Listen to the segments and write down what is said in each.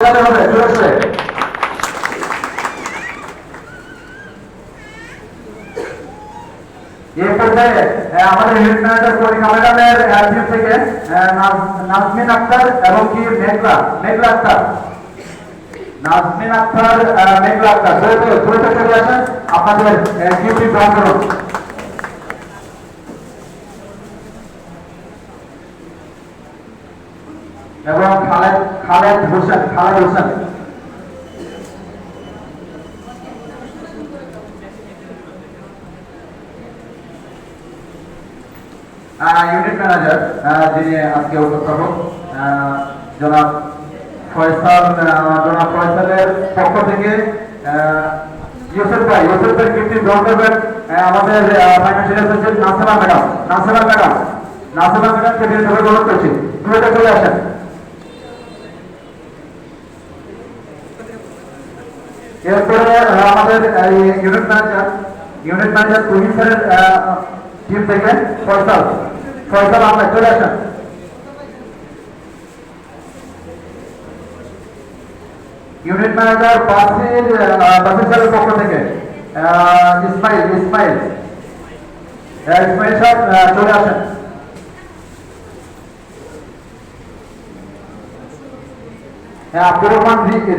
বাজাতে হবে জোরে জোরে। এই পর্যায়ে আমাদের হেড ম্যানেজার কলিকা ম্যাডামের টিম থেকে নাজমিন আক্তার এবং কি মেঘলা আক্তার, নাজমিন আক্তার, মেঘলা আক্তার দ্রুত চলে আসেন, আপনাদের ডিউটি গ্রহণ করুন। এবং খালেদ হোসেন ইউনিট ম্যানেজার যিনি আজকে উপস্থাপক জনাব ফয়সালের পক্ষ থেকে ইউসুফ ভাই গিফট গ্রহণ করবেন আমাদের ফাইন্যান্সিয়াল অ্যাসিস্ট্যান্ট নাসিমা ম্যাডামকে বিনীত অনুরোধ করছি, দ্রুত চলে আসেন। এরপরে আমাদের ইউনিট ম্যানেজার তুহিন স্যারের টিম থেকে ফয়সাল আহমেদ চলে আসেন। ইউনিট ম্যানেজার বাসির স্যারের পক্ষ থেকে ইসমাইল সাহেব চলে আসেন। আব্দুর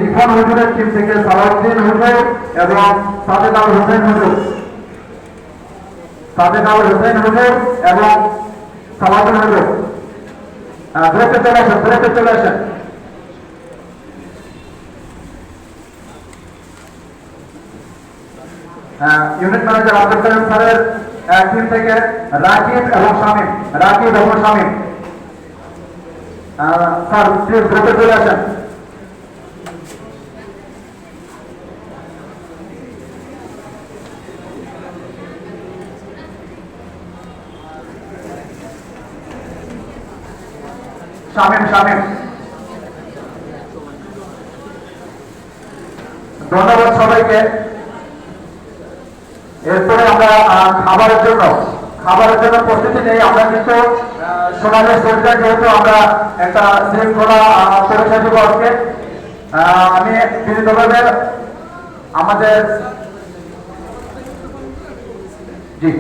রিফান হুজুরের টিম থেকে সালাউদ্দিন হুজুর এবং সাদেক আল হোসেন হুজুর এবং সালাউদ্দিন হুজুর দ্রুত চলে আসেন। ইউনিট ম্যানেজার আব্দুল কালাম স্যারের টিম থেকে রাকিব এবং শামীম স্যার প্লিজ দ্রুত চলে আসেন। শামীম ধন্যবাদ সবাইকে। এরপরে আমরা খাবারের জন্য প্রস্তুতি নেই। আমরা কিন্তু সোনালী সরকার যেহেতু আমরা একটা শৃঙ্খলা পরিচয় দেব আজকে, আমি বিনীতভাবে আমাদের জি